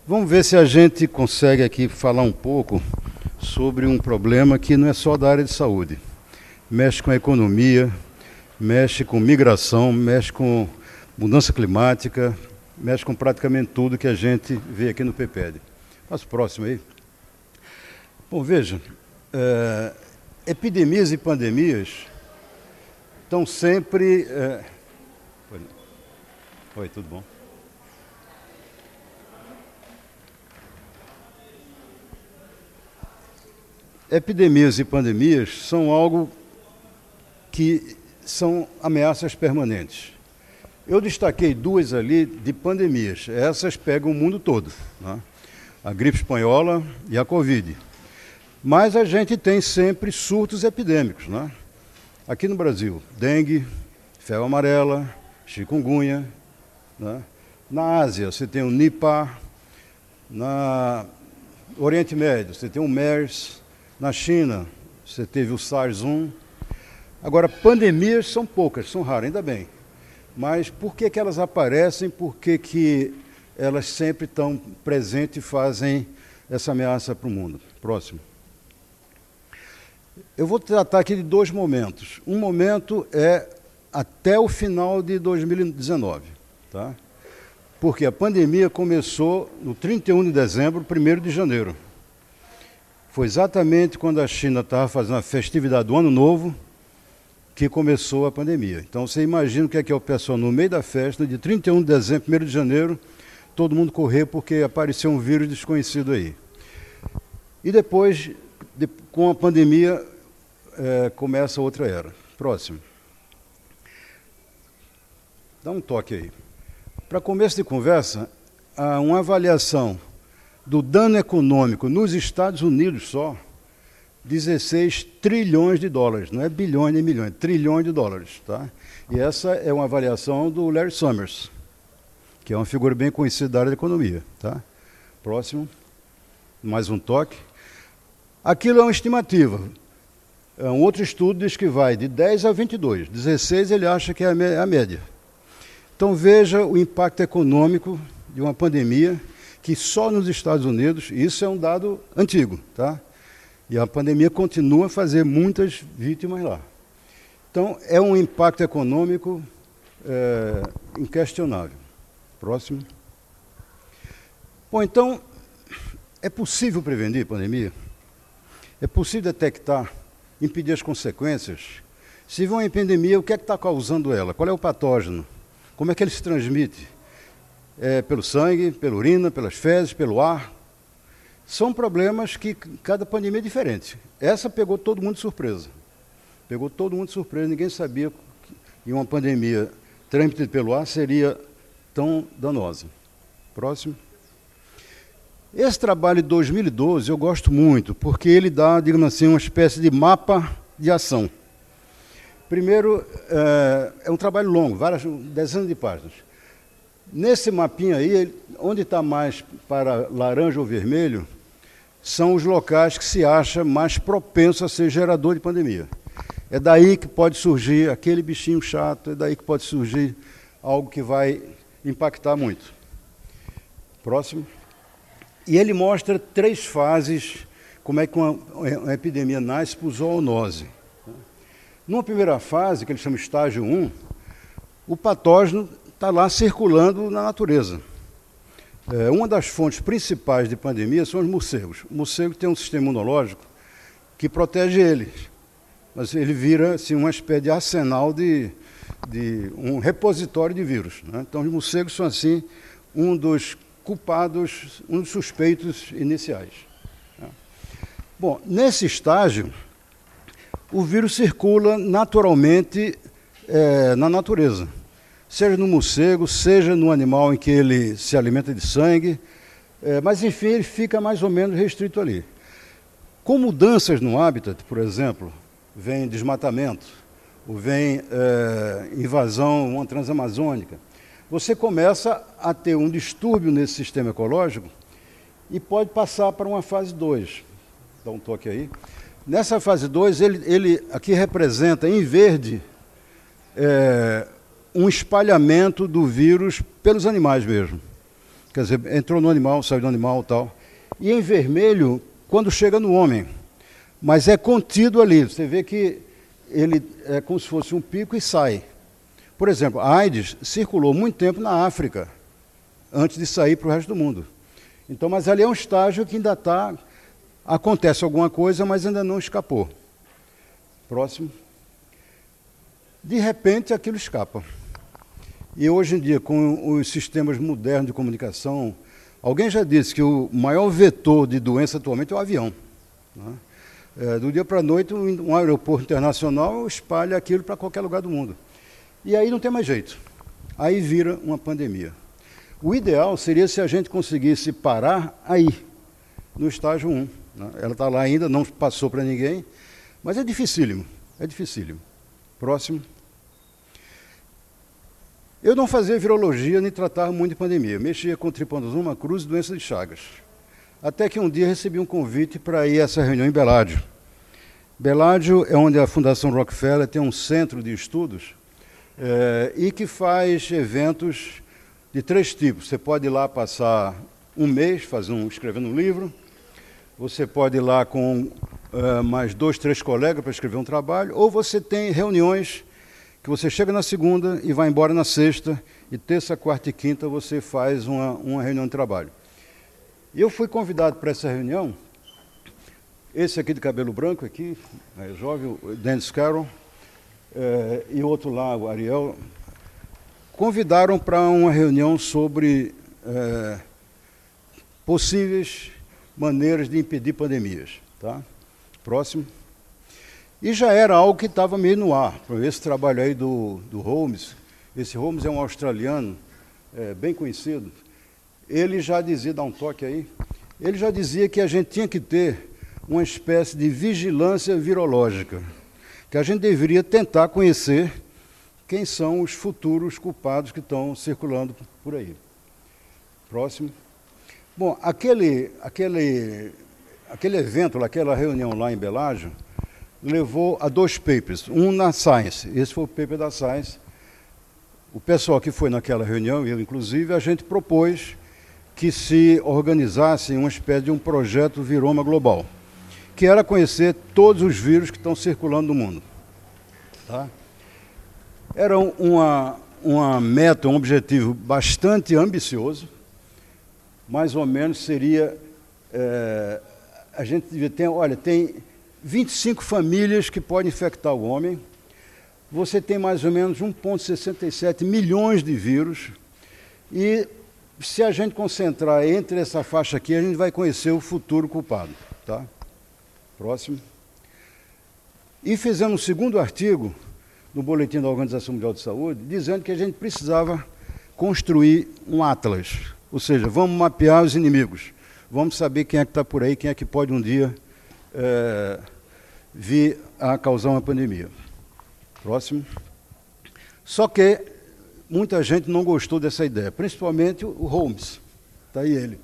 Vamos ver se a gente consegue aqui falar um pouco sobre um problema que não é só da área de saúde. Mexe com a economia, mexe com migração, mexe com mudança climática, mexe com praticamente tudo que a gente vê aqui no PPED. Passa o próximo aí. Bom, veja, epidemias e pandemias estão sempre... Oi, tudo bom? Epidemias e pandemias são algo que são ameaças permanentes. Eu destaquei duas ali de pandemias. Essas pegam o mundo todo, né? A gripe espanhola e a Covid. Mas a gente tem sempre surtos epidêmicos, né? Aqui no Brasil, dengue, febre amarela, chikungunya, né? Na Ásia, você tem o Nipah. Na Oriente Médio, você tem o MERS. Na China, você teve o SARS-1. Agora, pandemias são poucas, são raras, ainda bem. Mas por que elas aparecem? Por que elas sempre estão presentes e fazem essa ameaça para o mundo? Próximo. Eu vou tratar aqui de dois momentos. Um momento é até o final de 2019. Tá? Porque a pandemia começou no 31 de dezembro, 1º de janeiro. Foi exatamente quando a China estava fazendo a festividade do Ano Novo que começou a pandemia. Então você imagina o que é o pessoal no meio da festa, de 31 de dezembro, 1º de janeiro, todo mundo correr porque apareceu um vírus desconhecido aí. E depois, com a pandemia, começa outra era. Próximo. Dá um toque aí. Para começo de conversa, há uma avaliação do dano econômico nos Estados Unidos só, 16 trilhões de dólares, não é bilhões nem milhões, trilhões de dólares. Tá? E essa é uma avaliação do Larry Summers, que é uma figura bem conhecida da área da economia. Tá? Próximo, mais um toque. Aquilo é uma estimativa. Um outro estudo diz que vai de 10 a 22, 16 ele acha que é a média. Então veja o impacto econômico de uma pandemia que só nos Estados Unidos, isso é um dado antigo, tá? E a pandemia continua a fazer muitas vítimas lá. Então, é um impacto econômico inquestionável. Próximo. Bom, então, é possível prevenir a pandemia? É possível detectar, impedir as consequências? Se vê uma epidemia, o que é que está causando ela? Qual é o patógeno? Como é que ele se transmite? Pelo sangue, pela urina, pelas fezes, pelo ar. São problemas que cada pandemia é diferente. Essa pegou todo mundo de surpresa. Pegou todo mundo de surpresa. Ninguém sabia que uma pandemia transmitida pelo ar seria tão danosa. Próximo. Esse trabalho de 2012 eu gosto muito, porque ele dá, digamos assim, uma espécie de mapa de ação. Primeiro, é um trabalho longo, dezenas de páginas. Nesse mapinha aí, onde está mais para laranja ou vermelho, são os locais que se acha mais propenso a ser gerador de pandemia. É daí que pode surgir aquele bichinho chato, é daí que pode surgir algo que vai impactar muito. Próximo. E ele mostra 3 fases, como é que uma epidemia nasce por zoonose. Numa primeira fase, que ele chama estágio 1, o patógeno está lá circulando na natureza. Uma das fontes principais de pandemia são os morcegos. O morcego tem um sistema imunológico que protege ele, mas ele vira assim, uma espécie de arsenal de um repositório de vírus. Né? Então, os morcegos são assim um dos culpados, um dos suspeitos iniciais. Né? Bom, nesse estágio, o vírus circula naturalmente na natureza. Seja no morcego, seja no animal em que ele se alimenta de sangue, mas enfim, ele fica mais ou menos restrito ali. Com mudanças no hábitat, por exemplo, vem desmatamento, ou vem invasão, uma transamazônica, você começa a ter um distúrbio nesse sistema ecológico e pode passar para uma fase 2. Dá um toque aí. Nessa fase 2, ele aqui representa, em verde, um espalhamento do vírus pelos animais mesmo. Quer dizer, entrou no animal, saiu do animal e tal. E em vermelho, quando chega no homem. Mas é contido ali. Você vê que ele é como se fosse um pico e sai. Por exemplo, a AIDS circulou muito tempo na África, antes de sair para o resto do mundo. Então, mas ali é um estágio que ainda está... Acontece alguma coisa, mas ainda não escapou. Próximo. De repente, aquilo escapa. E hoje em dia, com os sistemas modernos de comunicação, alguém já disse que o maior vetor de doença atualmente é o avião. Né? Do dia para a noite, um aeroporto internacional espalha aquilo para qualquer lugar do mundo. E aí não tem mais jeito. Aí vira uma pandemia. O ideal seria se a gente conseguisse parar aí, no estágio 1. Né? Ela está lá ainda, não passou para ninguém, mas é dificílimo. É dificílimo. Próximo. Eu não fazia virologia nem tratava muito de pandemia. Mexia com tripanosoma cruzi e doença de Chagas. Até que um dia recebi um convite para ir a essa reunião em Beládio. Beládio é onde a Fundação Rockefeller tem um centro de estudos e que faz eventos de 3 tipos. Você pode ir lá passar um mês escrevendo um livro. Você pode ir lá com mais 2, 3 colegas para escrever um trabalho. Ou você tem reuniões que você chega na segunda e vai embora na sexta, e terça, quarta e quinta você faz uma reunião de trabalho. E eu fui convidado para essa reunião, esse aqui de cabelo branco, aqui, jovem, o Dennis Carroll, e o outro lá, o Ariel, convidaram para uma reunião sobre possíveis maneiras de impedir pandemias. Tá? Próximo. E já era algo que estava meio no ar. Esse trabalho aí do Holmes, esse Holmes é um australiano, bem conhecido, ele já dizia, dá um toque aí, ele já dizia que a gente tinha que ter uma espécie de vigilância virológica, que a gente deveria tentar conhecer quem são os futuros culpados que estão circulando por aí. Próximo. Bom, aquele evento, aquela reunião lá em Beládio, levou a 2 papers, um na Science, esse foi o paper da Science. O pessoal que foi naquela reunião, eu inclusive, a gente propôs que se organizasse uma espécie de um projeto Viroma Global, que era conhecer todos os vírus que estão circulando no mundo. Tá? Era uma meta, um objetivo bastante ambicioso, mais ou menos seria, a gente devia ter, olha, tem 25 famílias que podem infectar o homem, você tem mais ou menos 1,67 milhões de vírus, e se a gente concentrar entre essa faixa aqui, a gente vai conhecer o futuro culpado. Tá? Próximo. E fizemos um segundo artigo no Boletim da Organização Mundial de Saúde, dizendo que a gente precisava construir um atlas, ou seja, vamos mapear os inimigos, vamos saber quem é que está por aí, quem é que pode um dia vir a causar uma pandemia. Próximo. Só que muita gente não gostou dessa ideia, principalmente o Holmes. Está aí ele.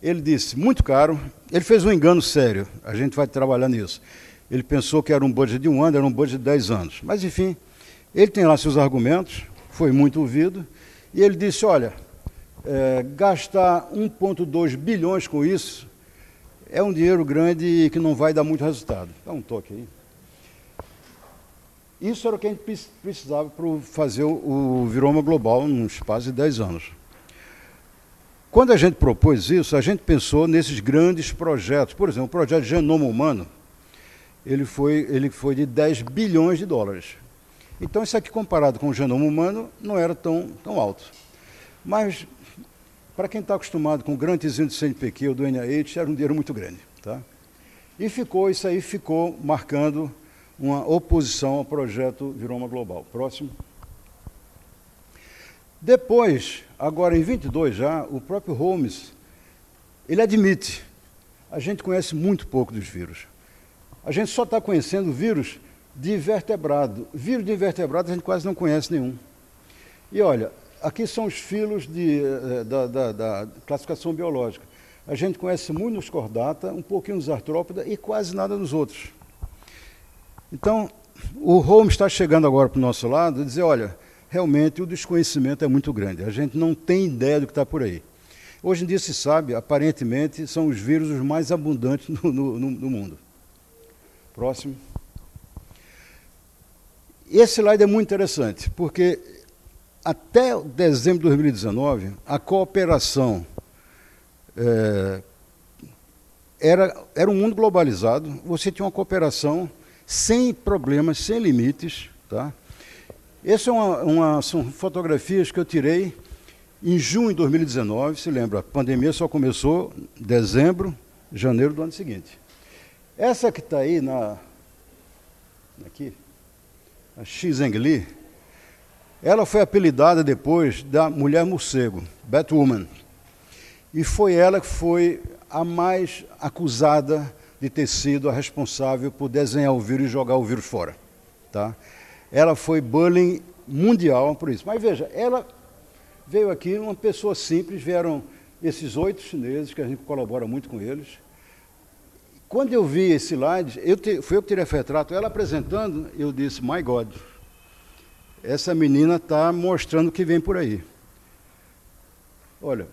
Ele disse, muito caro, ele fez um engano sério, a gente vai trabalhar nisso. Ele pensou que era um budget de 1 ano, era um budget de 10 anos. Mas, enfim, ele tem lá seus argumentos, foi muito ouvido, e ele disse, olha, gastar 1,2 bilhões com isso é um dinheiro grande e que não vai dar muito resultado. Dá um toque aí. Isso era o que a gente precisava para fazer o Viroma Global num espaço de 10 anos. Quando a gente propôs isso, a gente pensou nesses grandes projetos. Por exemplo, o projeto Genoma Humano, ele foi de 10 bilhões de dólares. Então, isso aqui, comparado com o genoma humano, não era tão alto. Mas, para quem está acostumado com o grantezinho do CNPq ou do NIH, era um dinheiro muito grande. Tá? E isso aí ficou marcando uma oposição ao projeto Viroma Global. Próximo. Depois, agora em 22 já, o próprio Holmes, ele admite, a gente conhece muito pouco dos vírus. A gente só está conhecendo vírus de invertebrado. Vírus de invertebrado a gente quase não conhece nenhum. E olha, aqui são os filos da classificação biológica. A gente conhece muito nos cordata, um pouquinho nos artrópoda e quase nada nos outros. Então, o Holmes está chegando agora para o nosso lado e dizer, olha, realmente o desconhecimento é muito grande. A gente não tem ideia do que está por aí. Hoje em dia se sabe, aparentemente, são os vírus os mais abundantes no mundo. Próximo. Esse slide é muito interessante, porque até dezembro de 2019, a cooperação era um mundo globalizado, você tinha uma cooperação sem problemas, sem limites. Tá? Essas são fotografias que eu tirei em junho de 2019, se lembra, a pandemia só começou em dezembro, janeiro do ano seguinte. Essa que está aí aqui, a Xi Zhengli, ela foi apelidada depois da Mulher Morcego, Batwoman. E foi ela que foi a mais acusada de ter sido a responsável por desenhar o vírus e jogar o vírus fora. Tá? Ela foi bullying mundial por isso. Mas veja, ela veio aqui, uma pessoa simples, vieram esses 8 chineses, que a gente colabora muito com eles. Quando eu vi esse slide, fui eu que tirei esse retrato, ela apresentando, eu disse, my God, essa menina está mostrando o que vem por aí. Olha,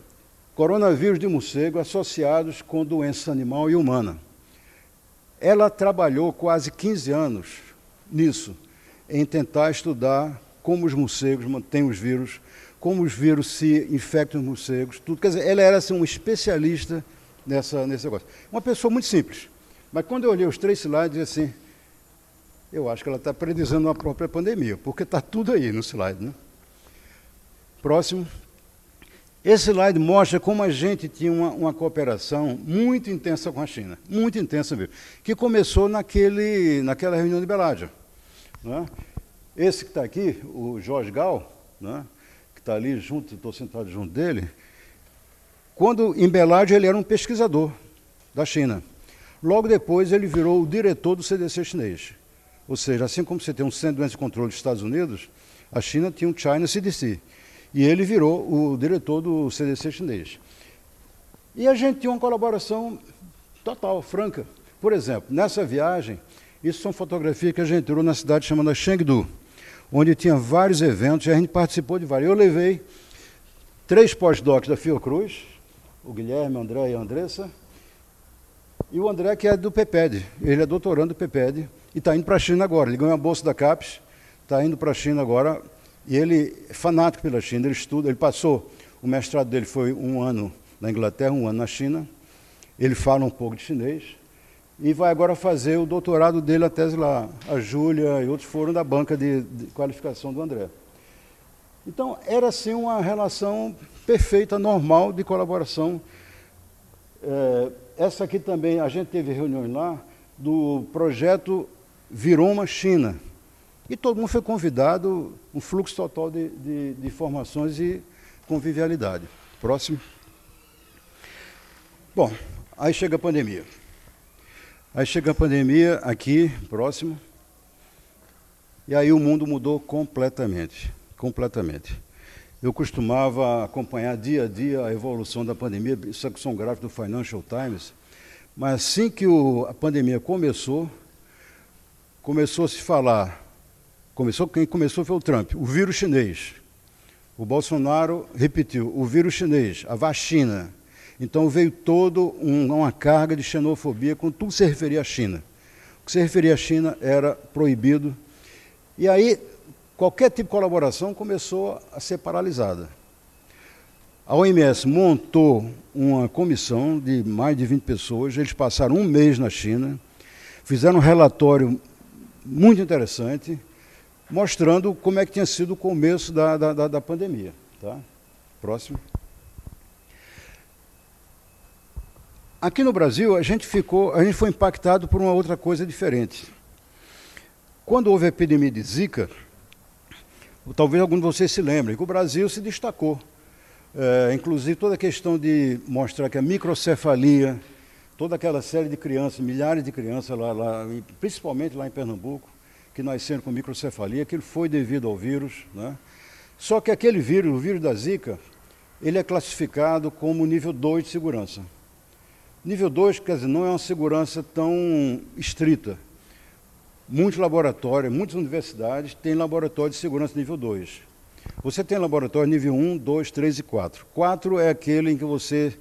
coronavírus de morcego associados com doença animal e humana. Ela trabalhou quase 15 anos nisso, em tentar estudar como os morcegos mantêm os vírus, como os vírus se infectam os morcegos, tudo. Quer dizer, ela era assim, um especialista nesse negócio. Uma pessoa muito simples. Mas quando eu olhei os 3 slides, assim, eu acho que ela está predizendo uma própria pandemia, porque está tudo aí no slide. Né? Próximo. Esse slide mostra como a gente tinha uma cooperação muito intensa com a China, muito intensa mesmo, que começou naquela reunião de Beládia. Né? Esse que está aqui, o Jorge Gal, né? Que está ali junto, estou sentado junto dele, quando em Beládia ele era um pesquisador da China. Logo depois ele virou o diretor do CDC chinês. Ou seja, assim como você tem um Centro de Doenças e Controle dos Estados Unidos, a China tinha um China CDC. E ele virou o diretor do CDC chinês. E a gente tinha uma colaboração total, franca. Por exemplo, nessa viagem, isso são fotografias que a gente tirou na cidade chamada Chengdu, onde tinha vários eventos e a gente participou de vários. Eu levei 3 pós-docs da Fiocruz, o Guilherme, o André e a Andressa, e o André, que é do PEPED, ele é doutorando do PEPED e está indo para a China agora. Ele ganhou a bolsa da CAPES, está indo para a China agora, e ele é fanático pela China, ele estuda, ele passou, o mestrado dele foi 1 ano na Inglaterra, 1 ano na China, ele fala um pouco de chinês, e vai agora fazer o doutorado dele, a tese lá. A Júlia e outros foram da banca de qualificação do André. Então, era assim uma relação perfeita, normal, de colaboração. Essa aqui também, a gente teve reuniões lá, do projeto Viroma China. E todo mundo foi convidado, um fluxo total de informações e convivialidade. Próximo. Bom, aí chega a pandemia. Aí chega a pandemia aqui, próximo. E aí o mundo mudou completamente, completamente. Eu costumava acompanhar dia a dia a evolução da pandemia, isso aqui são gráficos do Financial Times, mas assim que a pandemia começou a se falar, quem começou foi o Trump, o vírus chinês. O Bolsonaro repetiu, o vírus chinês, a vacina. Então veio toda uma carga de xenofobia com tudo que se referia à China. O que se referia à China era proibido. E aí, qualquer tipo de colaboração começou a ser paralisada. A OMS montou uma comissão de mais de 20 pessoas, eles passaram 1 mês na China, fizeram um relatório muito interessante, mostrando como é que tinha sido o começo da pandemia. Tá? Próximo. Aqui no Brasil, a gente foi impactado por uma outra coisa diferente. Quando houve a epidemia de Zika, talvez algum de vocês se lembrem, que o Brasil se destacou. Inclusive, toda a questão de mostrar que a microcefalia, toda aquela série de crianças, milhares de crianças, principalmente lá em Pernambuco, que nasceram com microcefalia, aquilo foi devido ao vírus. Né? Só que aquele vírus, o vírus da Zika, ele é classificado como nível 2 de segurança. Nível 2, quer dizer, não é uma segurança tão estrita. Muitos laboratórios, muitas universidades têm laboratório de segurança nível 2. Você tem laboratório nível 1, 2, 3 e 4. 4 é aquele em que você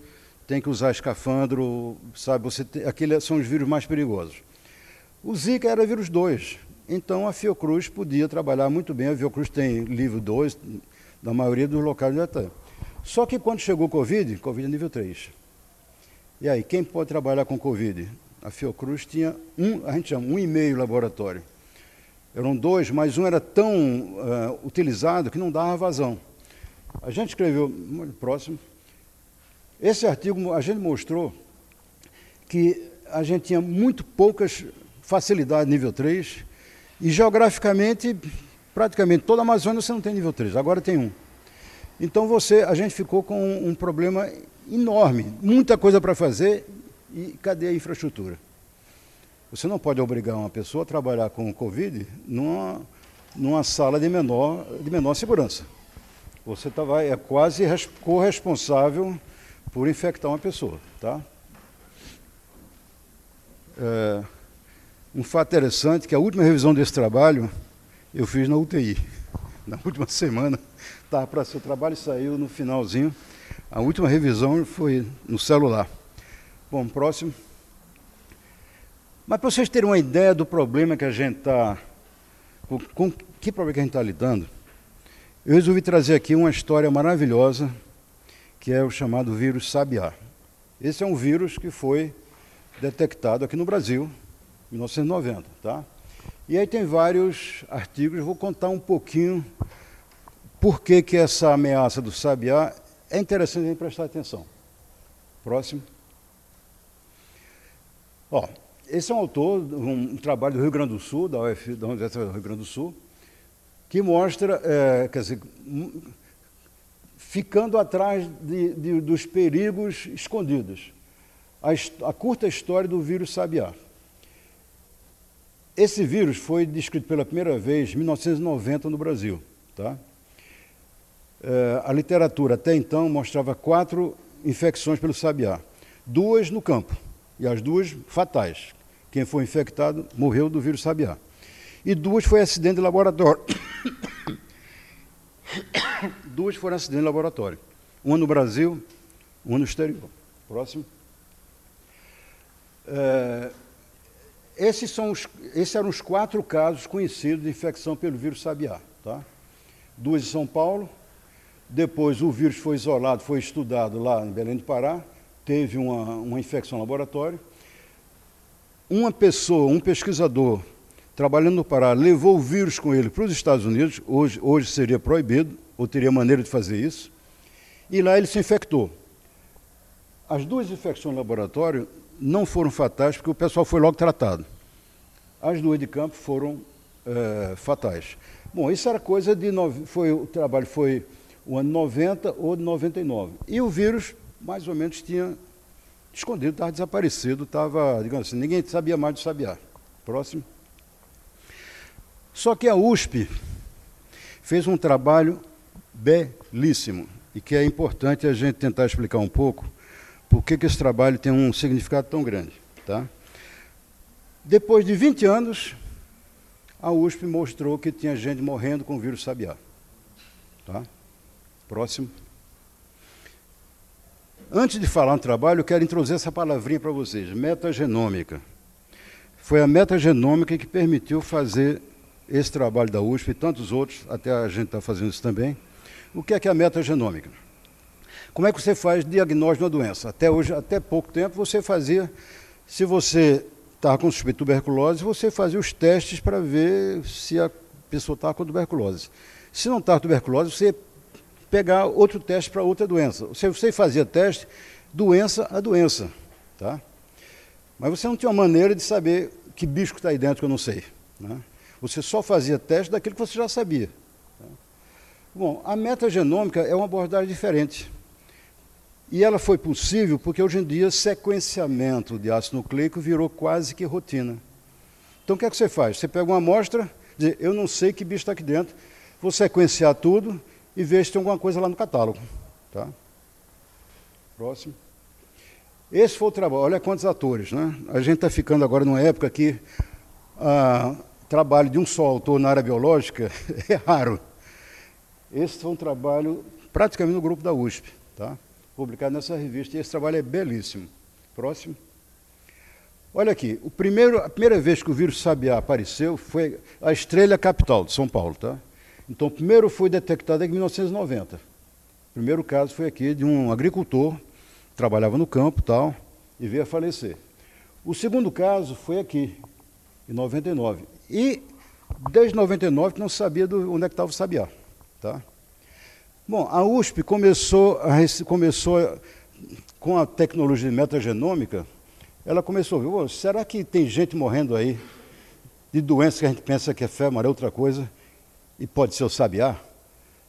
tem que usar escafandro, sabe? Aqueles são os vírus mais perigosos. O Zika era vírus 2, então a Fiocruz podia trabalhar muito bem. A Fiocruz tem nível 2 na maioria dos locais já está. Só que quando chegou o Covid é nível 3. E aí, quem pode trabalhar com Covid? A Fiocruz tinha a gente chama 1,5 laboratório. Eram 2, mas um era tão utilizado que não dava vazão. A gente escreveu, próximo, esse artigo a gente mostrou que a gente tinha muito poucas facilidades nível 3 e geograficamente, praticamente toda a Amazônia você não tem nível 3, agora tem 1. Então a gente ficou com um problema enorme, muita coisa para fazer e cadê a infraestrutura? Você não pode obrigar uma pessoa a trabalhar com o Covid numa sala de menor segurança. Você é quase corresponsável por infectar uma pessoa, tá? Um fato interessante é que a última revisão desse trabalho eu fiz na UTI. Na última semana, estava para ser o trabalho, saiu no finalzinho. A última revisão foi no celular. Bom, próximo. Mas para vocês terem uma ideia do problema que a gente está... Com que problema que a gente está lidando, eu resolvi trazer aqui uma história maravilhosa, que é o chamado vírus Sabiá. Esse é um vírus que foi detectado aqui no Brasil, em 1990, tá? E aí tem vários artigos, eu vou contar um pouquinho por que essa ameaça do Sabiá é interessante a gente prestar atenção. Próximo. Ó, esse é um autor, um trabalho do Rio Grande do Sul, da Universidade do Rio Grande do Sul, que mostra, quer dizer, ficando atrás dos perigos escondidos. A curta história do vírus Sabiá. Esse vírus foi descrito pela primeira vez em 1990 no Brasil. Tá? A literatura até então mostrava 4 infecções pelo Sabiá. 2 no campo, e as 2 fatais. Quem foi infectado morreu do vírus Sabiá. E 2 foi acidente de laboratório. 2 foram acidente de laboratório. Uma no Brasil, uma no exterior. Próximo. Esses eram os 4 casos conhecidos de infecção pelo vírus Sabiá. Tá? 2 em São Paulo, depois o vírus foi isolado, foi estudado lá em Belém do Pará, teve uma infecção no laboratório. Uma pessoa, um pesquisador, trabalhando no Pará, levou o vírus com ele para os Estados Unidos, hoje seria proibido, ou teria maneira de fazer isso, e lá ele se infectou. As 2 infecções no laboratório não foram fatais, porque o pessoal foi logo tratado. As 2 de campo foram fatais. Bom, isso era coisa de... o trabalho foi o ano 90 ou de 99. E o vírus, mais ou menos, tinha escondido, estava desaparecido, estava, digamos assim, ninguém sabia mais do Sabiá. Próximo. Só que a USP fez um trabalho belíssimo, e que é importante a gente tentar explicar um pouco por que esse trabalho tem um significado tão grande. Tá? Depois de 20 anos, a USP mostrou que tinha gente morrendo com o vírus Sabiá. Tá? Próximo. Antes de falar no trabalho, eu quero introduzir essa palavrinha para vocês, metagenômica. Foi a metagenômica que permitiu fazer esse trabalho da USP e tantos outros, até a gente está fazendo isso também. O que é a metagenômica? Como é que você faz diagnóstico de uma doença? Até hoje, até pouco tempo, você fazia, se você estava com suspeita de tuberculose, você fazia os testes para ver se a pessoa estava com tuberculose. Se não estava com tuberculose, você ia pegar outro teste para outra doença. Você fazia teste doença a doença. Tá? Mas você não tinha uma maneira de saber que bicho está aí dentro que eu não sei. Né? Você só fazia teste daquilo que você já sabia. Tá? Bom, a metagenômica é uma abordagem diferente. E ela foi possível porque, hoje em dia, sequenciamento de ácido nucleico virou quase que rotina. Então, o que é que você faz? Você pega uma amostra, diz, eu não sei que bicho está aqui dentro, vou sequenciar tudo e ver se tem alguma coisa lá no catálogo. Tá? Próximo. Esse foi o trabalho. Olha quantos atores. Né? A gente está ficando agora numa época que trabalho de um só autor na área biológica é raro. Esse foi um trabalho praticamente no grupo da USP, tá? Publicado nessa revista, e esse trabalho é belíssimo. Próximo. Olha aqui, a primeira vez que o vírus sabiá apareceu foi a Estrela Capital, de São Paulo, tá? Então, o primeiro foi detectado em 1990. O primeiro caso foi aqui de um agricultor, trabalhava no campo tal, e veio a falecer. O segundo caso foi aqui, em 99. E, desde 99, não sabia onde é que estava o sabiá. Tá? Bom, a USP começou com a tecnologia de metagenômica, ela começou a ver, será que tem gente morrendo aí de doenças que a gente pensa que é febre amarela, outra coisa, e pode ser o sabiá?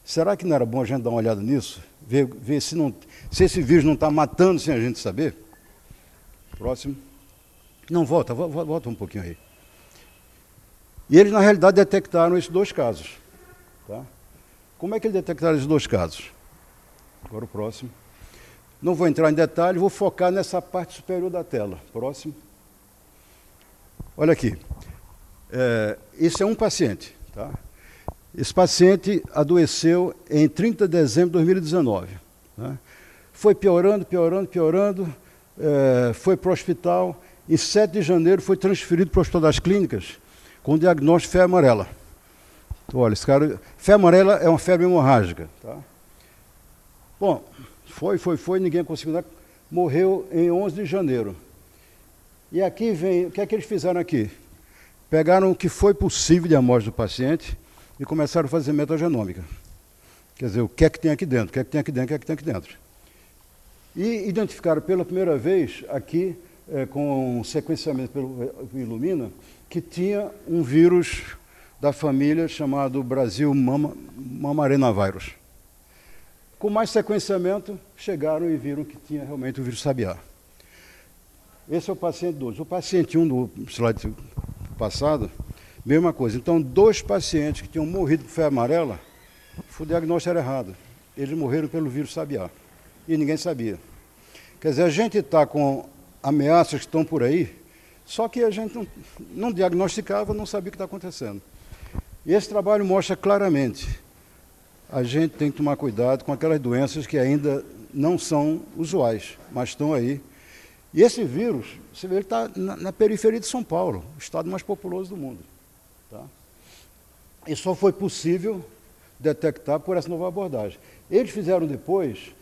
Será que não era bom a gente dar uma olhada nisso? Ver se esse vírus não está matando sem a gente saber? Próximo. Não, volta um pouquinho aí. E eles, na realidade, detectaram esses dois casos. Tá? Como é que eles detectaram esses dois casos? Agora o próximo. Não vou entrar em detalhe, vou focar nessa parte superior da tela. Próximo. Olha aqui. Esse é um paciente. Tá? Esse paciente adoeceu em 30 de dezembro de 2019. Tá? Foi piorando, foi para o hospital. Em 7 de janeiro foi transferido para o Hospital das Clínicas com o diagnóstico de febre amarela. Então, olha, esse cara... Febre amarela é uma febre hemorrágica. Tá? Bom, foi, ninguém conseguiu dar. Morreu em 11 de janeiro. E aqui vem... O que é que eles fizeram aqui? Pegaram o que foi possível de amostra do paciente e começaram a fazer metagenômica. Quer dizer, o que é que tem aqui dentro, o que é que tem aqui dentro, o que é que tem aqui dentro. E identificaram pela primeira vez aqui, com sequenciamento pelo Illumina, que tinha um vírus da família chamado Brasil Mamarenavírus. Com mais sequenciamento, chegaram e viram que tinha realmente o vírus sabiá. Esse é o paciente 2. O paciente 1 do slide passado, mesma coisa. Então, 2 pacientes que tinham morrido por febre amarela, o diagnóstico era errado. Eles morreram pelo vírus sabiá. E ninguém sabia. Quer dizer, a gente está com ameaças que estão por aí, só que a gente não diagnosticava, não sabia o que está acontecendo. E esse trabalho mostra claramente, a gente tem que tomar cuidado com aquelas doenças que ainda não são usuais, mas estão aí. E esse vírus, você vê, ele está na periferia de São Paulo, o estado mais populoso do mundo. Tá? E só foi possível detectar por essa nova abordagem. Eles fizeram depois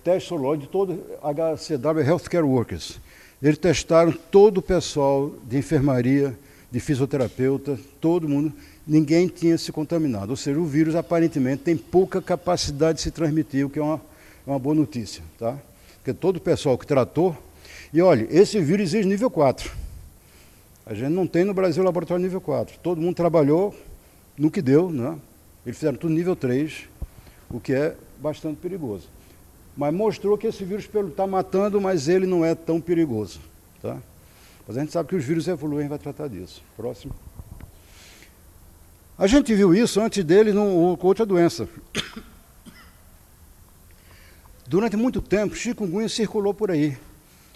teste sorológico de todo HCW Healthcare Workers. Eles testaram todo o pessoal de enfermaria, de fisioterapeuta, todo mundo, ninguém tinha se contaminado. Ou seja, o vírus aparentemente tem pouca capacidade de se transmitir, o que é uma boa notícia. Tá? Porque todo o pessoal que tratou... E olha, esse vírus exige nível 4. A gente não tem no Brasil laboratório nível 4. Todo mundo trabalhou no que deu, né? Eles fizeram tudo nível 3, o que é bastante perigoso. Mas mostrou que esse vírus está matando, mas ele não é tão perigoso. Tá? Mas a gente sabe que os vírus evoluem e vai tratar disso. Próximo. A gente viu isso antes dele com outra doença. Durante muito tempo, chikungunya circulou por aí.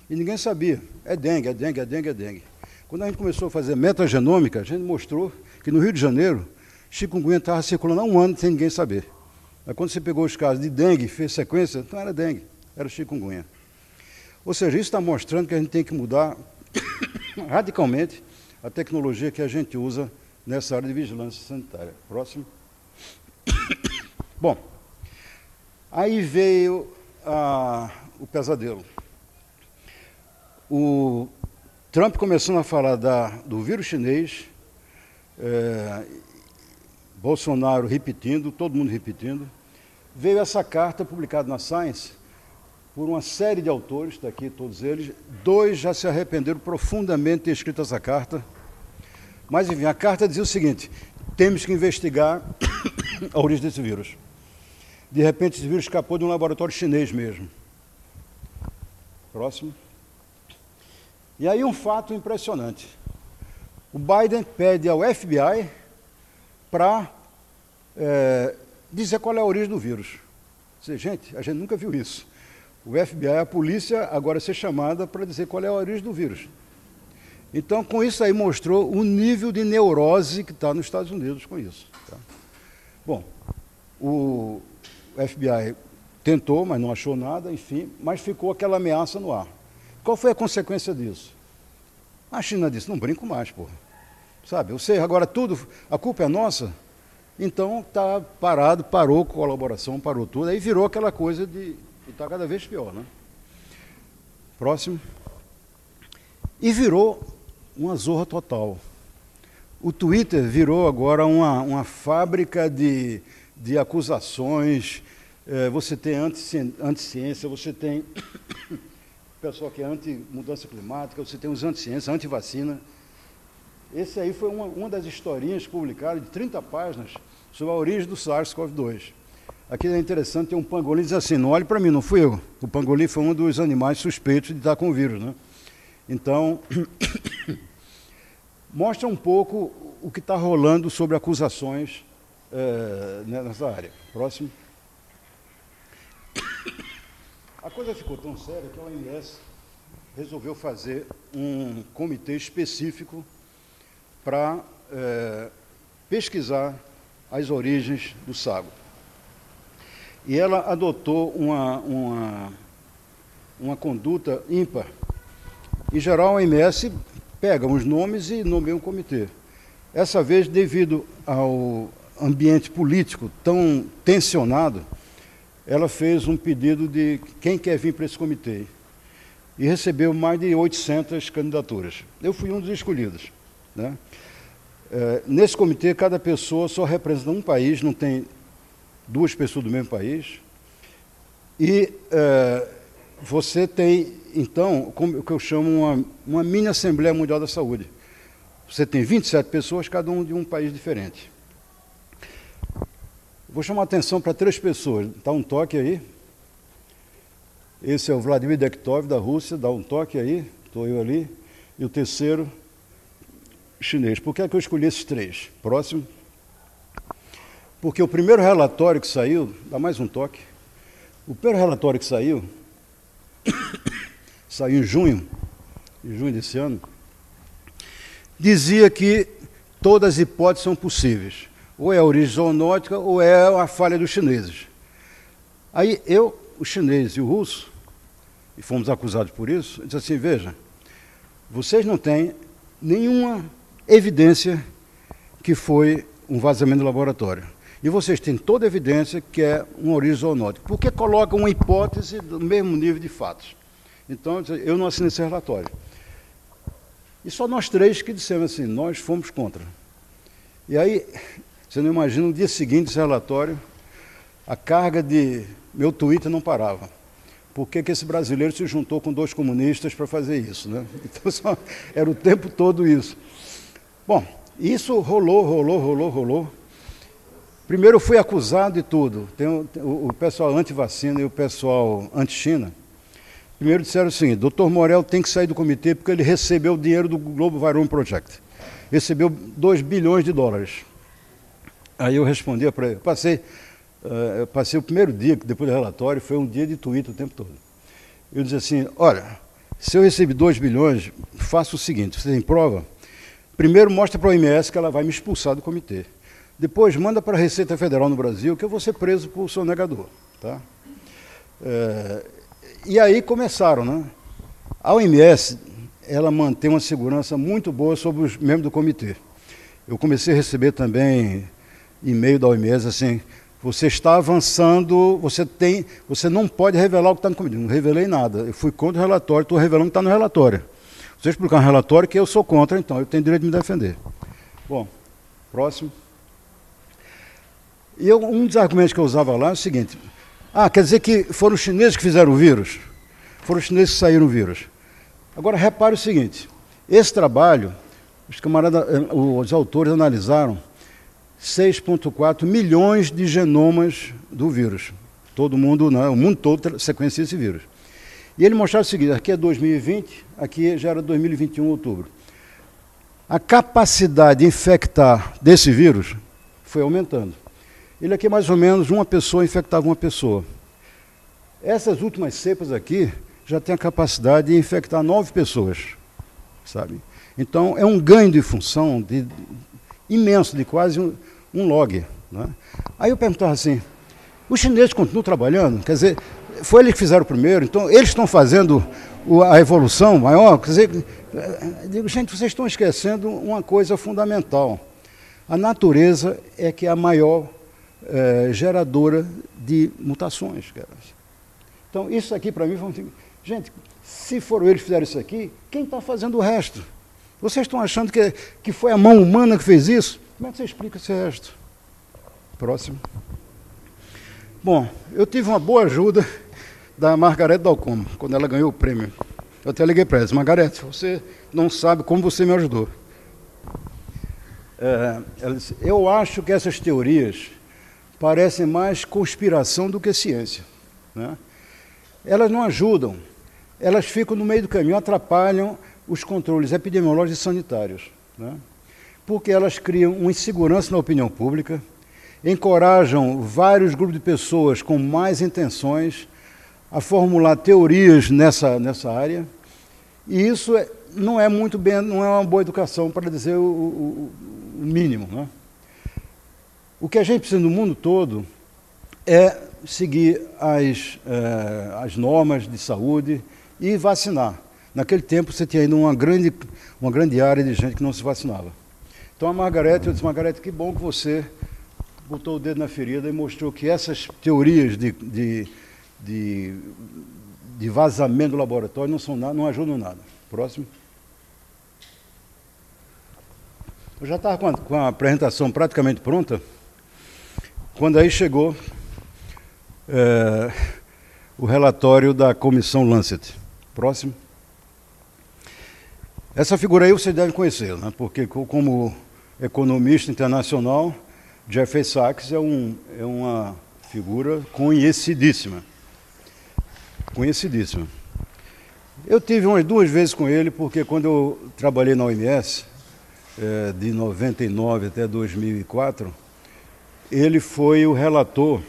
E ninguém sabia. É dengue, é dengue, é dengue, é dengue. Quando a gente começou a fazer metagenômica, a gente mostrou que no Rio de Janeiro, chikungunya estava circulando há um ano sem ninguém saber. Mas quando você pegou os casos de dengue, fez sequência, não era dengue, era chikungunya. Ou seja, isso está mostrando que a gente tem que mudar radicalmente a tecnologia que a gente usa nessa área de vigilância sanitária. Próximo. Bom, aí veio o pesadelo. O Trump começando a falar do vírus chinês, Bolsonaro repetindo, todo mundo repetindo. Veio essa carta publicada na Science por uma série de autores, está aqui todos eles. 2 já se arrependeram profundamente de ter escrito essa carta. Mas, enfim, a carta dizia o seguinte: temos que investigar a origem desse vírus. De repente, esse vírus escapou de um laboratório chinês mesmo. Próximo. E aí um fato impressionante. O Biden pede ao FBI para dizer qual é a origem do vírus. Gente, a gente nunca viu isso. O FBI, a polícia, agora ser chamada para dizer qual é a origem do vírus. Então, com isso aí, mostrou o nível de neurose que está nos Estados Unidos com isso. Tá? Bom, O FBI tentou, mas não achou nada, enfim, mas ficou aquela ameaça no ar. Qual foi a consequência disso? A China disse, não brinco mais, porra. Sabe, você agora tudo, a culpa é nossa, então está parado, parou com a colaboração, parou tudo, aí virou aquela coisa de está cada vez pior, né? Próximo. E virou uma zorra total. O Twitter virou agora uma fábrica de acusações, você tem anti-ciência, você tem pessoal que é anti-mudança climática, você tem os anti-ciência, anti-vacina. Esse aí foi uma das historinhas publicadas de 30 páginas sobre a origem do SARS-CoV-2. Aqui é interessante, tem um pangolim que diz assim, não olhe para mim, não fui eu. O pangolim foi um dos animais suspeitos de estar com o vírus, né? Então, mostra um pouco o que está rolando sobre acusações nessa área. Próximo. A coisa ficou tão séria que a OMS resolveu fazer um comitê específico para pesquisar as origens do sago. E ela adotou uma conduta ímpar. Em geral, a OMS pega os nomes e nomeia um comitê. Essa vez, devido ao ambiente político tão tensionado, ela fez um pedido de quem quer vir para esse comitê. E recebeu mais de 800 candidaturas. Eu fui um dos escolhidos, né? Nesse comitê, cada pessoa só representa um país, não tem duas pessoas do mesmo país. E você tem, então, o que eu chamo uma mini Assembleia Mundial da Saúde. Você tem 27 pessoas, cada um de um país diferente. Vou chamar a atenção para 3 pessoas. Dá um toque aí. Esse é o Vladimir Dekhtov, da Rússia. Dá um toque aí. Estou eu ali. E o terceiro, chinês. Por que é que eu escolhi esses 3? Próximo. Porque o primeiro relatório que saiu... Dá mais um toque. O primeiro relatório que saiu... saiu em junho desse ano, dizia que todas as hipóteses são possíveis. Ou é a origem zoonótica, ou é a falha dos chineses. Aí eu, o chinês e o russo, e fomos acusados por isso, disse assim, veja, vocês não têm nenhuma evidência que foi um vazamento do laboratório. E vocês têm toda a evidência que é uma origem zoonótica. Por que colocam uma hipótese do mesmo nível de fatos? Então, eu não assinei esse relatório. E só nós 3 que dissemos assim, nós fomos contra. E aí, você não imagina, no dia seguinte desse relatório, a carga de meu Twitter não parava. Por que esse brasileiro se juntou com 2 comunistas para fazer isso, né? Então, era o tempo todo isso. Bom, isso rolou. Primeiro eu fui acusado de tudo. Tem o pessoal anti-vacina e o pessoal anti-China. Primeiro disseram o seguinte, Dr. Morel tem que sair do comitê porque ele recebeu o dinheiro do Global Varroa Project. Recebeu $2 bilhões. Aí eu respondia para ele, eu passei o primeiro dia, depois do relatório, foi um dia de Twitter o tempo todo. Eu dizia assim, olha, se eu recebi 2 bilhões, faça o seguinte, você tem prova? Primeiro mostra para a OMS que ela vai me expulsar do comitê. Depois manda para a Receita Federal no Brasil que eu vou ser preso por sonegador. Tá? E aí começaram, né? A OMS, ela mantém uma segurança muito boa sobre os membros do comitê. Eu comecei a receber também e-mail da OMS assim, você está avançando, você não pode revelar o que está no comitê. Não revelei nada, eu fui contra o relatório, estou revelando o que está no relatório. Você explicar um relatório que eu sou contra, então eu tenho direito de me defender. Bom, próximo. E um dos argumentos que eu usava lá é o seguinte, quer dizer que foram os chineses que fizeram o vírus? Foram os chineses que saíram o vírus. Agora, repare o seguinte, esse trabalho, os autores analisaram 6,4 milhões de genomas do vírus. Todo mundo, né, o mundo todo sequencia esse vírus. E ele mostrava o seguinte, aqui é 2020, aqui já era 2021, outubro. A capacidade de infectar desse vírus foi aumentando. Ele aqui, mais ou menos, uma pessoa infectava uma pessoa. Essas últimas cepas aqui já têm a capacidade de infectar 9 pessoas, sabe? Então, é um ganho de função imenso, de quase um log, Né? Aí eu perguntava assim, os chineses continuam trabalhando? Quer dizer, foi eles que fizeram primeiro, então eles estão fazendo a evolução maior? Quer dizer, eu digo, gente, vocês estão esquecendo uma coisa fundamental. A natureza é que é a maior geradora de mutações. Cara. Então, isso aqui para mim foi assim, gente, se foram eles que fizeram isso aqui, quem está fazendo o resto? Vocês estão achando que foi a mão humana que fez isso? Como é que você explica esse resto? Próximo. Bom, eu tive uma boa ajuda da Margareth Dalcommo, quando ela ganhou o prêmio. Eu até liguei para ela, disse, Margareth, você não sabe como você me ajudou. Ela disse, eu acho que essas teorias parecem mais conspiração do que ciência. Né? Elas não ajudam, elas ficam no meio do caminho, atrapalham os controles epidemiológicos e sanitários. Né? Porque elas criam uma insegurança na opinião pública, encorajam vários grupos de pessoas com más intenções a formular teorias nessa área, e isso não é muito bem, não é uma boa educação, para dizer o mínimo. Né? O que a gente precisa no mundo todo é seguir as normas de saúde e vacinar. Naquele tempo você tinha ainda uma grande área de gente que não se vacinava. Então a Margareth, eu disse, Margareth, que bom que você botou o dedo na ferida e mostrou que essas teorias de vazamento do laboratório não ajudam nada. Próximo. Eu já estava com a apresentação praticamente pronta, quando aí chegou o relatório da comissão Lancet. Próximo. Essa figura aí você deve conhecer, né? Porque como economista internacional, Jeffrey Sachs é uma figura conhecidíssima. Conhecidíssima. Eu tive umas 2 vezes com ele, porque quando eu trabalhei na OMS, de 99 até 2004, ele foi o relator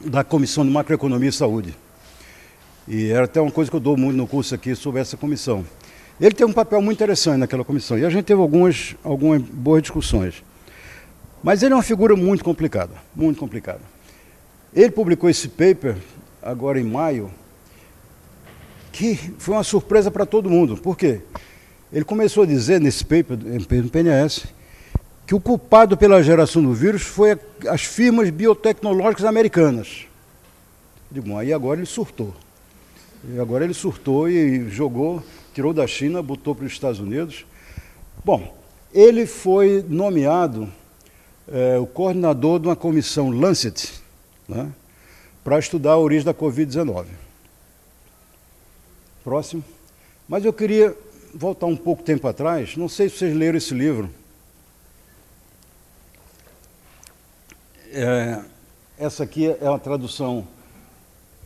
da Comissão de Macroeconomia e Saúde. E era até uma coisa que eu dou muito no curso aqui sobre essa comissão. Ele teve um papel muito interessante naquela comissão, e a gente teve algumas boas discussões. Mas ele é uma figura muito complicada, muito complicada. Ele publicou esse paper, agora em maio, que foi uma surpresa para todo mundo. Por quê? Ele começou a dizer nesse paper, no PNAS, que o culpado pela geração do vírus foi as firmas biotecnológicas americanas. Eu digo, bom, aí agora ele surtou. E agora ele surtou e jogou, tirou da China, botou para os Estados Unidos. Bom, ele foi nomeado o coordenador de uma comissão Lancet, né, para estudar a origem da Covid-19. Próximo. Mas eu queria voltar um pouco tempo atrás, não sei se vocês leram esse livro. Essa aqui é uma tradução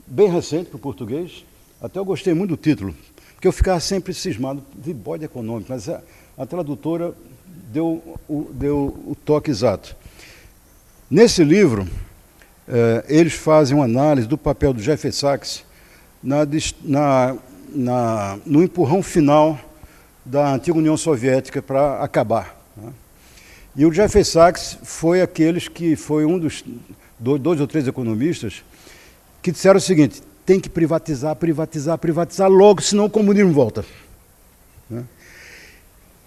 bem recente para o português, até eu gostei muito do título, porque eu ficava sempre cismado, de bode econômico, mas a tradutora deu o toque exato. Nesse livro, eles fazem uma análise do papel do Jeffrey Sachs no empurrão final da antiga União Soviética para acabar. Né? E o Jeffrey Sachs foi um dos 2 ou 3 economistas que disseram o seguinte, tem que privatizar logo, senão o comunismo volta. Né?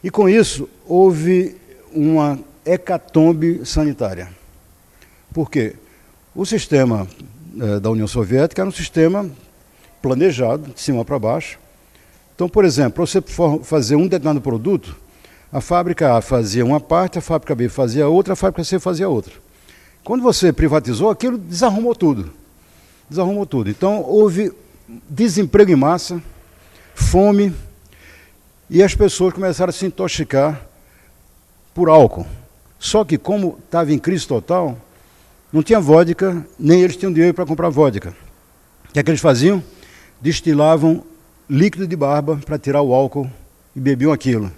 E com isso, houve uma hecatombe sanitária. Por quê? O sistema da União Soviética era um sistema planejado, de cima para baixo. Então, por exemplo, para você fazer um determinado produto, a fábrica A fazia uma parte, a fábrica B fazia outra, a fábrica C fazia outra. Quando você privatizou, aquilo desarrumou tudo. Desarrumou tudo. Então, houve desemprego em massa, fome, e as pessoas começaram a se intoxicar por álcool. Só que, como estava em crise total, não tinha vodka, nem eles tinham dinheiro para comprar vodka. O que é que eles faziam? Destilavam líquido de barba para tirar o álcool e bebiam aquilo.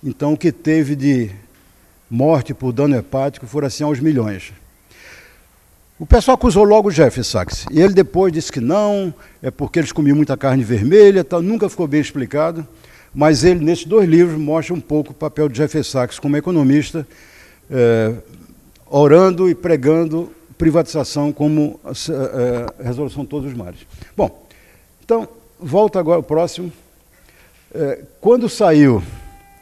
Então, o que teve de morte por dano hepático foram assim aos milhões. O pessoal acusou logo o Jeffrey Sachs. E ele depois disse que não, é porque eles comiam muita carne vermelha, tal, nunca ficou bem explicado. Mas ele, nesses 2 livros, mostra um pouco o papel de Jeffrey Sachs como economista, orando e pregando privatização como resolução de todos os males. Bom, então, volta agora ao próximo. Quando saiu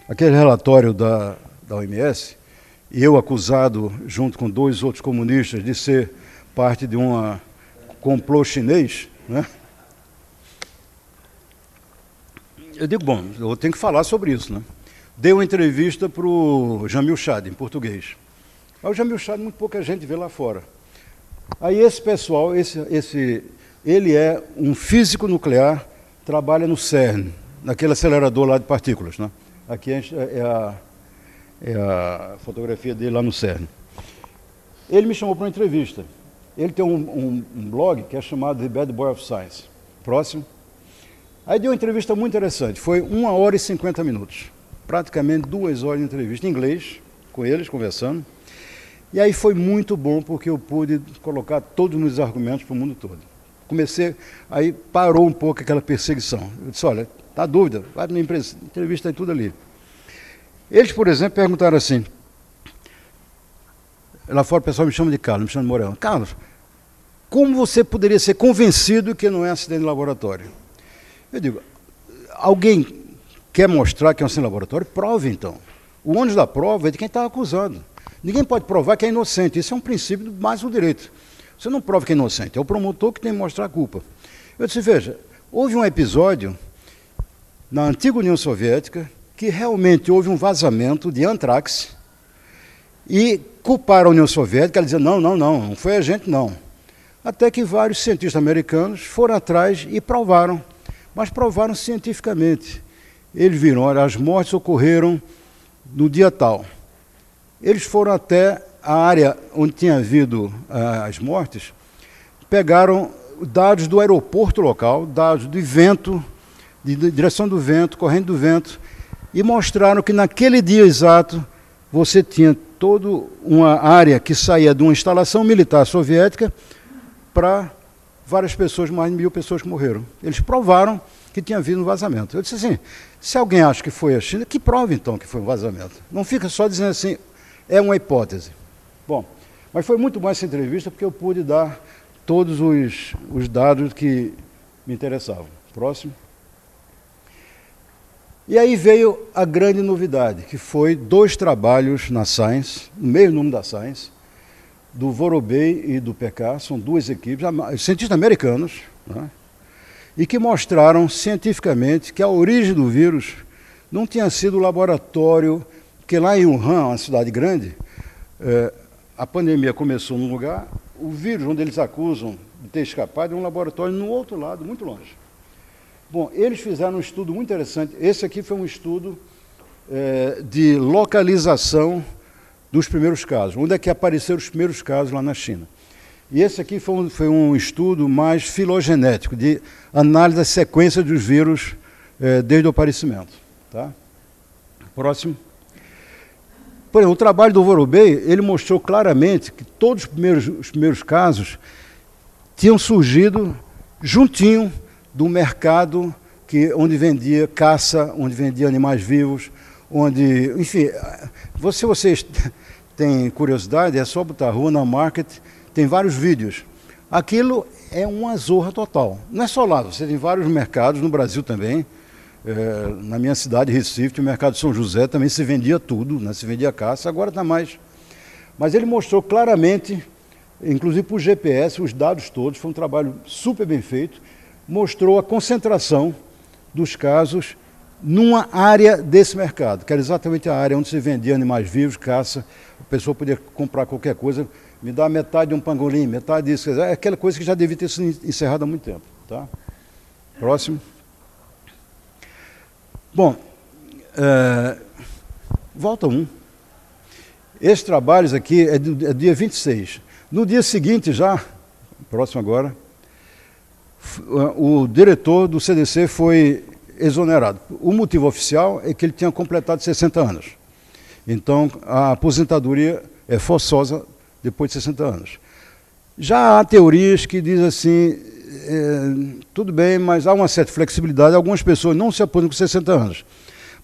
aquele relatório da OMS, eu acusado, junto com 2 outros comunistas, de ser parte de um complô chinês, né? Eu digo, bom, eu tenho que falar sobre isso, né? Dei uma entrevista para o Jamil Chad, em português. Mas o Jamil Chad, muito pouca gente vê lá fora. Aí esse pessoal, ele é um físico nuclear, trabalha no CERN, naquele acelerador lá de partículas, né? Aqui é a fotografia dele lá no CERN. Ele me chamou para uma entrevista. Ele tem um blog que é chamado The Bad Boy of Science. Próximo. Aí deu uma entrevista muito interessante. Foi 1 hora e 50 minutos. Praticamente 2 horas de entrevista em inglês, com eles, conversando. E aí foi muito bom, porque eu pude colocar todos os meus argumentos para o mundo todo. Aí parou um pouco aquela perseguição. Eu disse, olha, tá dúvida? Vai na entrevista e tudo ali. Eles, por exemplo, perguntaram assim, lá fora o pessoal me chama de Carlos, me chama de Morel. Carlos, como você poderia ser convencido que não é acidente de laboratório? Eu digo, alguém quer mostrar que é um acidente de laboratório? Prove então. O ônus da prova é de quem está acusando. Ninguém pode provar que é inocente. Isso é um princípio mais do direito. Você não prova que é inocente, é o promotor que tem que mostrar a culpa. Eu disse, veja, houve um episódio na antiga União Soviética que realmente houve um vazamento de antrax e culparam a União Soviética, ela dizia, não foi a gente não. Até que vários cientistas americanos foram atrás e provaram, mas provaram cientificamente. Eles viram, olha, as mortes ocorreram no dia tal. Eles foram até a área onde tinha havido as mortes, pegaram dados do aeroporto local, dados de vento, de direção do vento, corrente do vento, e mostraram que naquele dia exato você tinha toda uma área que saía de uma instalação militar soviética para várias pessoas, mais de 1000 pessoas que morreram. Eles provaram que tinha havido um vazamento. Eu disse assim, se alguém acha que foi a China, que prove então que foi um vazamento. Não fica só dizendo assim, é uma hipótese. Bom, mas foi muito bom essa entrevista porque eu pude dar todos os dados que me interessavam. Próximo. E aí veio a grande novidade, que foi 2 trabalhos na Science, no meio número da Science, do Vorobei e do PK, são 2 equipes, cientistas americanos, né, e que mostraram cientificamente que a origem do vírus não tinha sido o laboratório, porque lá em Wuhan, uma cidade grande, a pandemia começou num lugar, o vírus onde eles acusam de ter escapado é um laboratório no outro lado, muito longe. Bom, eles fizeram um estudo muito interessante. Esse aqui foi um estudo de localização dos primeiros casos. Onde é que apareceram os primeiros casos lá na China? E esse aqui foi um estudo mais filogenético, de análise da sequência dos vírus desde o aparecimento. Tá? Próximo. Por exemplo, o trabalho do Vorobei, ele mostrou claramente que todos os primeiros casos tinham surgido juntinho do mercado onde vendia caça, onde vendia animais vivos, onde, enfim, se vocês têm curiosidade, é só botar Runa Market, tem vários vídeos. Aquilo é uma zorra total. Não é só lá, você tem vários mercados, no Brasil também, na minha cidade, Recife, o mercado de São José também se vendia tudo, né? Se vendia caça, agora está mais. Mas ele mostrou claramente, inclusive por GPS, os dados todos, foi um trabalho super bem feito, mostrou a concentração dos casos numa área desse mercado, que era exatamente a área onde se vendia animais vivos, caça, a pessoa podia comprar qualquer coisa, me dá metade de um pangolim, metade disso, é aquela coisa que já devia ter sido encerrada há muito tempo. Tá? Próximo. Bom, volta 1. Esses trabalhos aqui é do dia 26. No dia seguinte já, próximo agora, o diretor do CDC foi exonerado. O motivo oficial é que ele tinha completado 60 anos. Então, a aposentadoria é forçosa depois de 60 anos. Já há teorias que dizem assim, tudo bem, mas há uma certa flexibilidade. Algumas pessoas não se aposentam com 60 anos.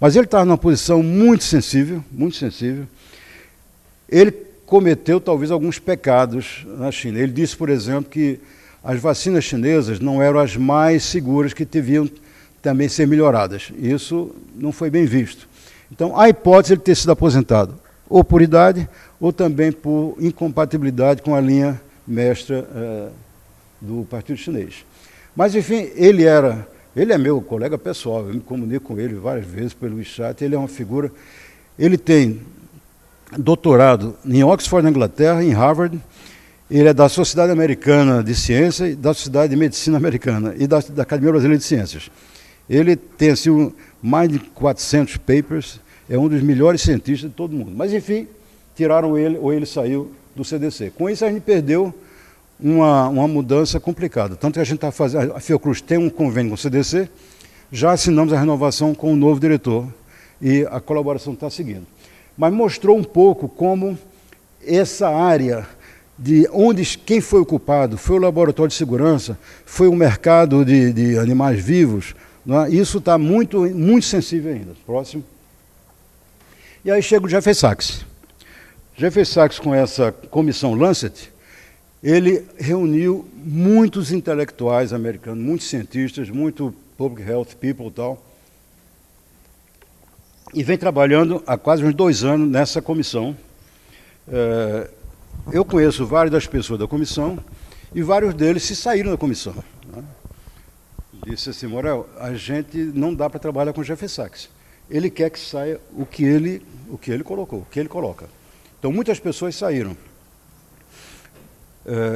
Mas ele estava numa posição muito sensível, muito sensível. Ele cometeu talvez alguns pecados na China. Ele disse, por exemplo, que as vacinas chinesas não eram as mais seguras, que deviam também ser melhoradas. Isso não foi bem visto. Então, há hipótese de ele ter sido aposentado, ou por idade, ou também por incompatibilidade com a linha mestra do Partido Chinês. Mas, enfim, ele é meu colega pessoal, eu me comunico com ele várias vezes pelo WeChat, ele é uma figura, ele tem doutorado em Oxford, na Inglaterra, em Harvard, ele é da Sociedade Americana de Ciência e da Sociedade de Medicina Americana e da Academia Brasileira de Ciências. Ele tem assim, mais de 400 papers, é um dos melhores cientistas de todo mundo. Mas, enfim, tiraram ele, ou ele saiu do CDC. Com isso, a gente perdeu uma mudança complicada. Tanto que a gente está fazendo, a Fiocruz tem um convênio com o CDC, já assinamos a renovação com o novo diretor e a colaboração está seguindo. Mas mostrou um pouco como essa área de onde quem foi o culpado, foi o laboratório de segurança, foi o mercado de animais vivos, não é? Isso está muito, muito sensível ainda. Próximo. E aí chega o Jeffrey Sachs. Jeffrey Sachs, com essa comissão Lancet, ele reuniu muitos intelectuais americanos, muitos cientistas, muito public health people e tal, e vem trabalhando há quase uns 2 anos nessa comissão. Eu conheço várias das pessoas da comissão e vários deles se saíram da comissão. Né? Disse assim, Morel, a gente não dá para trabalhar com o Jeffrey Sachs. Ele quer que saia o que ele colocou, o que ele coloca. Então, muitas pessoas saíram.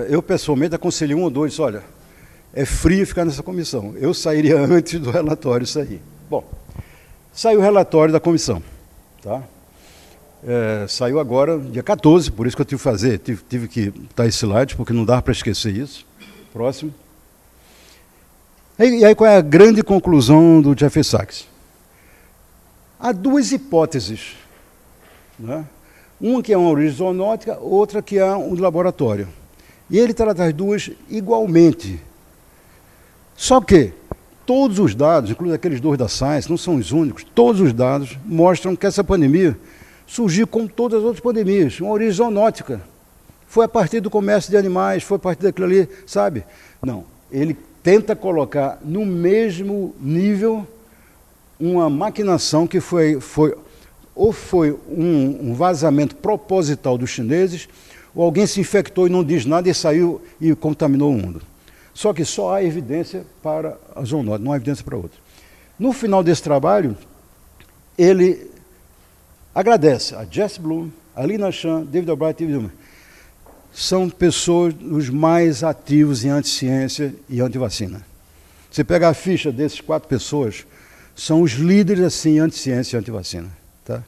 Eu, pessoalmente, aconselhei 1 ou 2, disse, olha, é frio ficar nessa comissão. Eu sairia antes do relatório sair. Bom, saiu o relatório da comissão. Tá? Saiu agora, dia 14, por isso que eu tive que fazer, tive que botar esse slide, porque não dá para esquecer isso. Próximo. E aí, qual é a grande conclusão do Jeffrey Sachs? Há 2 hipóteses. Né? Uma que é uma origem zoonótica, outra que é um laboratório. E ele trata as duas igualmente. Só que todos os dados, inclusive aqueles 2 da Science, não são os únicos, todos os dados mostram que essa pandemia surgiu como todas as outras pandemias, uma origem zoonótica. Foi a partir do comércio de animais, foi a partir daquilo ali, sabe? Não, ele tenta colocar no mesmo nível uma maquinação que foi um vazamento proposital dos chineses, ou alguém se infectou e não diz nada e saiu e contaminou o mundo. Só que só há evidência para a zoonose, não há evidência para outra. No final desse trabalho, ele agradece a Jess Bloom, a Lina Chan, David Albright e David Hummer. São pessoas os mais ativos em anticiência e antivacina. Você pega a ficha desses 4 pessoas, são os líderes assim, em anticiência e antivacina. Tá?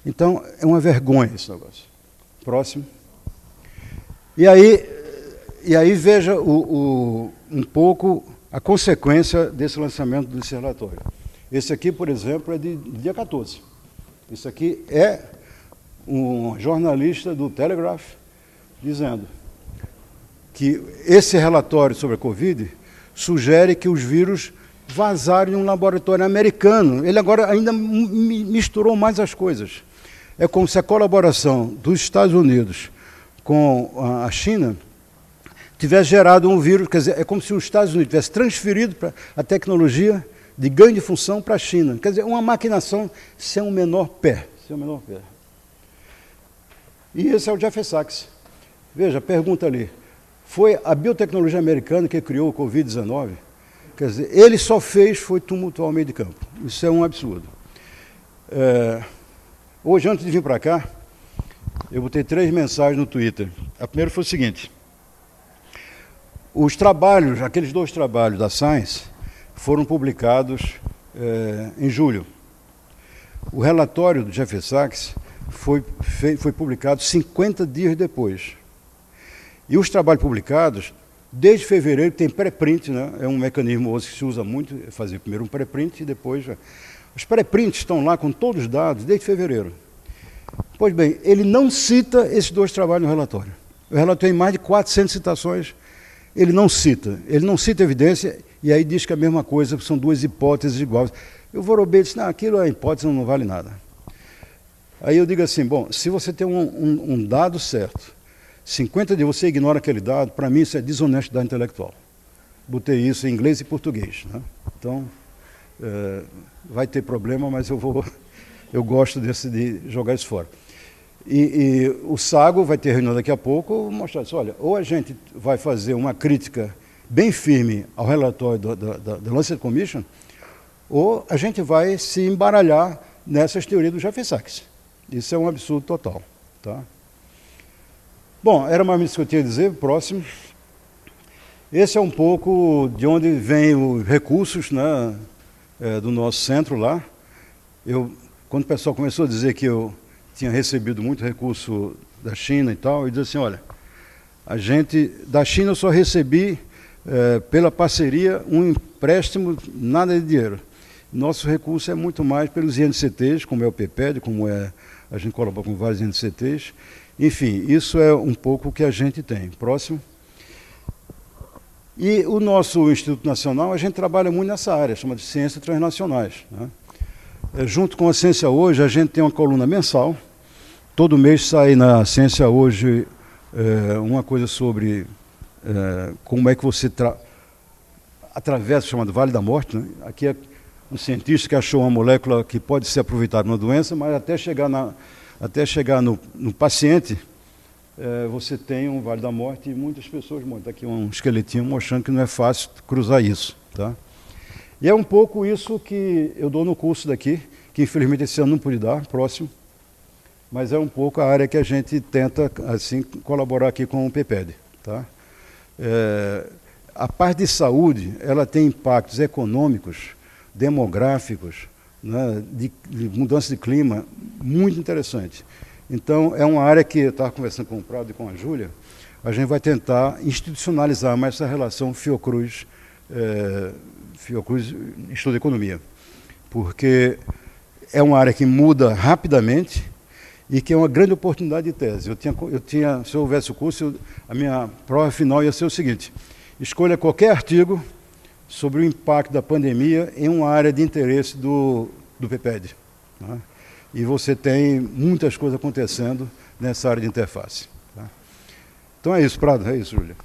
Então, é uma vergonha esse negócio. Próximo. E aí veja um pouco a consequência desse lançamento desse relatório. Esse aqui, por exemplo, é de dia 14. Isso aqui é um jornalista do Telegraph dizendo que esse relatório sobre a Covid sugere que os vírus vazaram em um laboratório americano. Ele agora ainda misturou mais as coisas. É como se a colaboração dos Estados Unidos com a China tivesse gerado um vírus, quer dizer, é como se os Estados Unidos tivesse transferido a tecnologia de ganho de função para a China. Quer dizer, uma maquinação sem o menor pé. E esse é o Jeffrey Sachs. Veja, pergunta ali. Foi a biotecnologia americana que criou o Covid-19? Quer dizer, ele só foi tumultuar o meio de campo. Isso é um absurdo. Hoje, antes de vir para cá, eu botei 3 mensagens no Twitter. A primeira foi o seguinte. Os trabalhos, aqueles 2 trabalhos da Science, foram publicados em julho. O relatório do Jeffrey Sachs foi publicado 50 dias depois. E os trabalhos publicados, desde fevereiro, tem pré-print, né? É um mecanismo hoje que se usa muito, é fazer primeiro um pré-print e depois... Os pré-prints estão lá com todos os dados desde fevereiro. Pois bem, ele não cita esses 2 trabalhos no relatório. O relatório tem mais de 400 citações, ele não cita evidência, e aí diz que é a mesma coisa, são 2 hipóteses iguais. E o Vorobet disse, não, aquilo é hipótese, não vale nada. Aí eu digo assim, bom, se você tem um dado certo, 50 de você ignora aquele dado, para mim isso é desonestidade intelectual. Botei isso em inglês e português, né? Então, vai ter problema, mas eu gosto de jogar isso fora. E o Sago vai ter reunião daqui a pouco, mostrar isso, olha, ou a gente vai fazer uma crítica bem firme ao relatório da Lancet Commission, ou a gente vai se embaralhar nessas teorias do Jeffrey Sachs. Isso é um absurdo total. Tá? Bom, era mais isso que eu tinha a dizer. Próximo. Esse é um pouco de onde vêm os recursos, né, do nosso centro lá. Quando o pessoal começou a dizer que eu tinha recebido muito recurso da China e tal, eu disse assim, olha, da China eu só recebi, pela parceria, um empréstimo, nada de dinheiro. Nosso recurso é muito mais pelos INCTs, como é o PPED, como a gente colabora com vários INCTs. Enfim, isso é um pouco o que a gente tem. Próximo. E o nosso Instituto Nacional, a gente trabalha muito nessa área, chama de Ciências Transnacionais. Né? Junto com a Ciência Hoje, a gente tem uma coluna mensal. Todo mês sai na Ciência Hoje uma coisa sobre como é que você atravessa o chamado Vale da Morte. Né? Aqui é um cientista que achou uma molécula que pode ser aproveitada numa doença, mas até chegar no paciente, você tem um Vale da Morte e muitas pessoas morrem. Está aqui um esqueletinho mostrando que não é fácil cruzar isso. Tá? E é um pouco isso que eu dou no curso daqui, que infelizmente esse ano não pude dar, próximo, mas é um pouco a área que a gente tenta assim, colaborar aqui com o PPED. Tá? A parte de saúde, ela tem impactos econômicos, demográficos, né, de mudança de clima, muito interessante. Então, é uma área que eu estava conversando com o Prado e com a Júlia, a gente vai tentar institucionalizar mais essa relação Fiocruz Estudo de Economia, porque é uma área que muda rapidamente e que é uma grande oportunidade de tese. Se eu houvesse o curso, a minha prova final ia ser o seguinte, escolha qualquer artigo sobre o impacto da pandemia em uma área de interesse do PPED. Né? E você tem muitas coisas acontecendo nessa área de interface. Tá? Então é isso, Prado, é isso, Júlia.